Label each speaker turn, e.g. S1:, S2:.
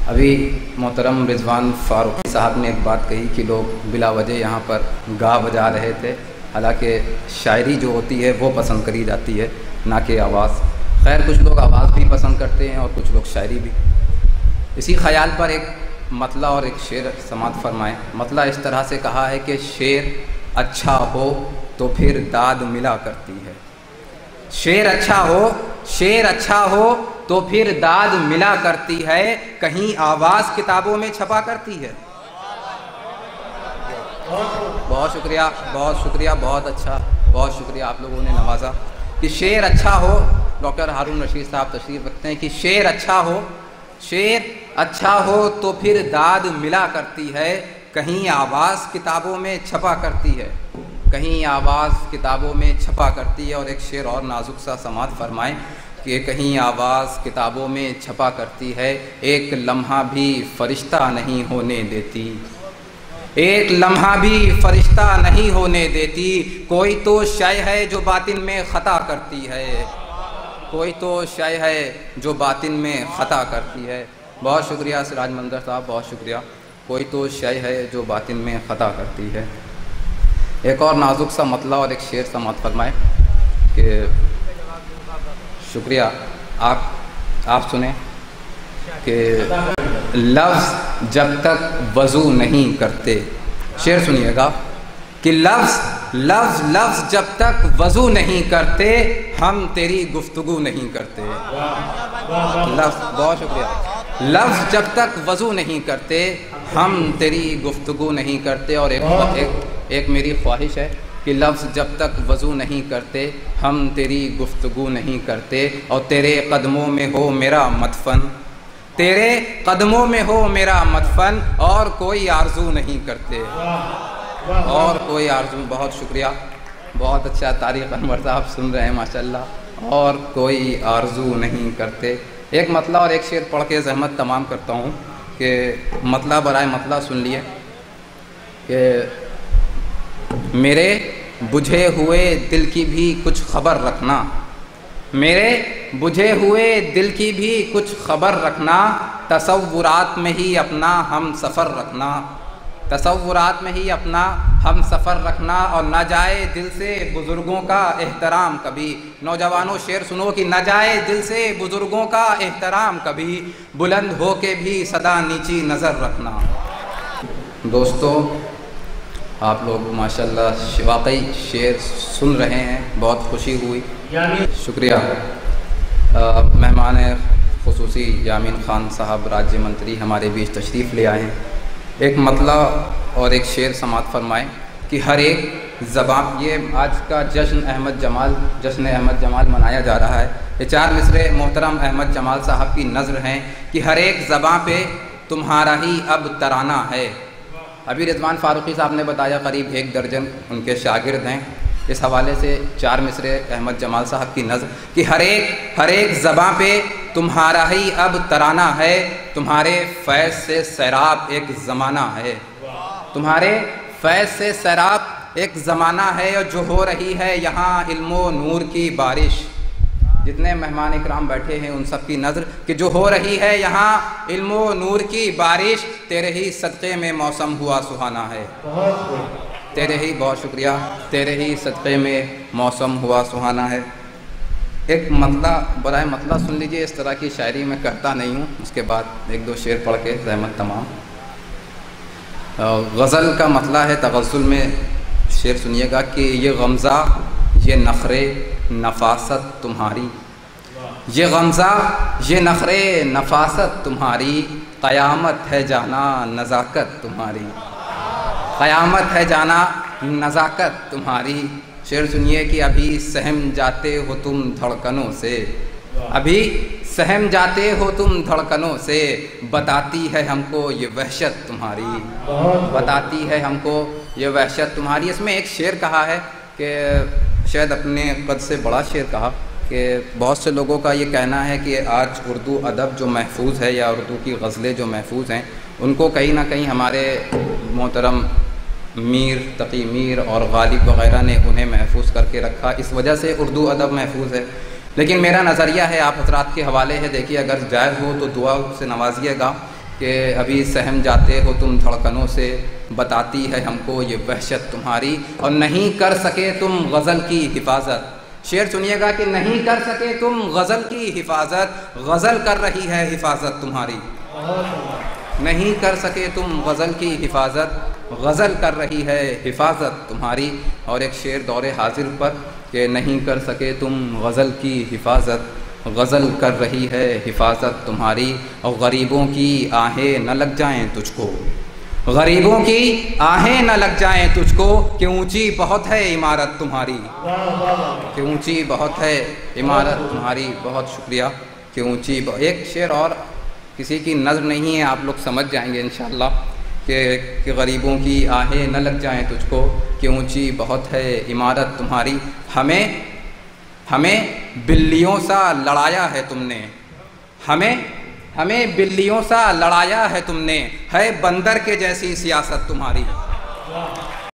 S1: अभी मोहतरम रिजवान फारूकी साहब ने एक बात कही कि लोग बिला वजह यहाँ पर गा बजा रहे थे, हालांकि शायरी जो होती है वो पसंद करी जाती है, ना कि आवाज़। खैर, कुछ लोग आवाज़ भी पसंद करते हैं और कुछ लोग शायरी भी। इसी ख्याल पर एक मतला और एक शेर समात फरमाएँ। मतला इस तरह से कहा है कि शेर अच्छा हो तो फिर दाद मिला करती है। शेर अच्छा हो तो फिर दाद मिला करती है, कहीं आवाज़ किताबों में छपा करती है। बहुत शुक्रिया, बहुत शुक्रिया, बहुत अच्छा, बहुत शुक्रिया, आप लोगों ने नवाजा कि शेर अच्छा हो। डॉक्टर हारून रशीद साहब तशरीफ़ रखते हैं कि शेर अच्छा हो तो फिर दाद मिला करती है, कहीं आवाज़ किताबों में छपा करती है, कहीं आवाज़ किताबों में छपा करती है। और एक शेर और नाजुक सा समात फरमाएं कि कहीं आवाज़ किताबों में छपा करती है, एक लम्हा भी फरिश्ता नहीं होने देती, एक लम्हा भी फरिश्ता नहीं होने देती। कोई तो शय है जो बातिन में ख़ता करती है, कोई तो शय है जो बातिन में ख़ता करती है। बहुत शुक्रिया सिराज मंजर साहब, बहुत शुक्रिया। कोई तो शय है जो बातिन में ख़ता करती है। एक और नाजुक सा मतला और एक शेर समात फरमाए कि शुक्रिया, आप सुने कि लफ्ज़ जब तक वज़ू नहीं करते, शेर सुनिएगा कि लफ्ज़ जब तक वज़ू नहीं करते, हम तेरी गुफ्तगू नहीं करते। लफ्ज़, बहुत शुक्रिया। लफ्ज़ जब तक वज़ू नहीं करते, हम तेरी गुफ्तगू नहीं करते। और एक मेरी ख्वाहिश है कि लफ्ज़ जब तक वज़ू नहीं करते, हम तेरी गुफ्तगू नहीं करते। और तेरे कदमों में हो मेरा मदफन, तेरे कदमों में हो मेरा मदफन, और कोई आरज़ू नहीं करते, और कोई आरज़ू। बहुत शुक्रिया, बहुत अच्छा। तारिक अनवर साहब सुन रहे हैं माशाल्लाह। और कोई आरज़ू नहीं करते। एक मतला और एक शेर पढ़ के ज़हमत तमाम करता हूँ कि मतला बराए मतला सुन लिए कि मेरे बुझे हुए दिल की भी कुछ खबर रखना, मेरे बुझे हुए दिल की भी कुछ खबर रखना, तसव्वुरात में ही अपना हम सफ़र रखना, तसव्वुरात में ही अपना हम सफ़र रखना। और न जाए दिल से बुज़ुर्गों का एहतराम कभी। नौजवानों, शेर सुनो कि न जाए दिल से बुज़ुर्गों का एहतराम कभी, बुलंद हो के भी सदा नीची नज़र रखना। दोस्तों, आप लोग माशाल्लाह वाकई शेर सुन रहे हैं, बहुत खुशी हुई, शुक्रिया। मेहमान ख़ुसूसी यामीन ख़ान साहब राज्य मंत्री हमारे बीच तशरीफ़ ले आए हैं। एक मतला और एक शेर समात फरमाएँ कि हर एक ज़बान, ये आज का जश्न अहमद जमाल मनाया जा रहा है। ये 4 मिसरे मोहतरम अहमद जमाल साहब की नज़र हैं कि हर एक ज़बान पे तुम्हारा ही अब तराना है। अभी रिजवान फारूकी साहब ने बताया करीब 1 दर्जन उनके शागिर्द हैं। इस हवाले से 4 मिसरे अहमद जमाल साहब की नज़र कि हर एक ज़बां पे तुम्हारा ही अब तराना है, तुम्हारे फैज़ से सैराब एक ज़माना है, तुम्हारे फैज़ से सैराब एक ज़माना है। और जो हो रही है यहाँ इल्मो नूर की बारिश, जितने मेहमान इकराम बैठे हैं उन सब की नज़र कि जो हो रही है यहाँ इल्मो नूर की बारिश, तेरे ही सदक़े में मौसम हुआ सुहाना है, तेरे ही, बहुत शुक्रिया, तेरे ही सदक़े में मौसम हुआ सुहाना है। एक मतला बराए मतला सुन लीजिए। इस तरह की शायरी मैं करता नहीं हूँ, उसके बाद 1-2 शेर पढ़ के ज़हमत तमाम। गज़ल का मतला है, तग़ज़्ज़ुल में शेर सुनिएगा कि ये गमज़ा ये नखरे नफासत तुम्हारी, ये गमज़ा ये नखरे नफासत तुम्हारी, क़यामत है जाना नज़ाकत तुम्हारी, क़यामत है जाना नज़ाकत तुम्हारी। शेर सुनिए कि अभी सहम जाते हो तुम धड़कनों से, अभी सहम जाते हो तुम धड़कनों से, बताती है हमको ये वहशत तुम्हारी, बताती है हमको ये वहशत तुम्हारी। इसमें एक शेर कहा है कि शायद अपने कद से बड़ा शेर कहा कि बहुत से लोगों का ये कहना है कि आज उर्दू अदब जो महफूज है या उर्दू की गज़लें जो महफूज हैं, उनको कहीं ना कहीं हमारे मोहतरम मीर, तकी मीर और गालिब वग़ैरह ने उन्हें महफूज करके रखा, इस वजह से उर्दू अदब महफूज है। लेकिन मेरा नज़रिया है, आप हज़रात के हवाले है, देखिए अगर जायज़ हो तो दुआ से नवाजिएगा कि अभी सहम जाते हो तुम धड़कनों से, बताती है हमको ये वहशत तुम्हारी, और नहीं कर सके तुम गज़ल की हिफाजत। शेर सुनिएगा कि नहीं कर सके तुम गज़ल की हिफाजत, गज़ल कर रही है हिफाजत तुम्हारी। नहीं कर सके तुम गज़ल की हिफाजत, गज़ल कर रही है हिफाजत तुम्हारी। और एक शेर दौरे हाजिर पर कि नहीं कर सके तुम गज़ल की हिफाजत, गज़ल कर रही है हिफाजत तुम्हारी। और गरीबों की आहें न लग जाएं तुझको, गरीबों की आहें न लग जाएं तुझको, कि ऊंची बहुत है इमारत तुम्हारी, कि ऊंची बहुत है इमारत तुम्हारी। बहुत शुक्रिया। कि ऊंची एक शेर और किसी की नज़र नहीं है, आप लोग समझ जाएंगे इंशाअल्लाह कि गरीबों की आहें न लग जाएं तुझको, कि ऊंची बहुत है इमारत तुम्हारी। हमें बिल्लियों सा लड़ाया है तुमने, हमें बिल्लियों सा लड़ाया है तुमने, है बंदर के जैसी सियासत तुम्हारी।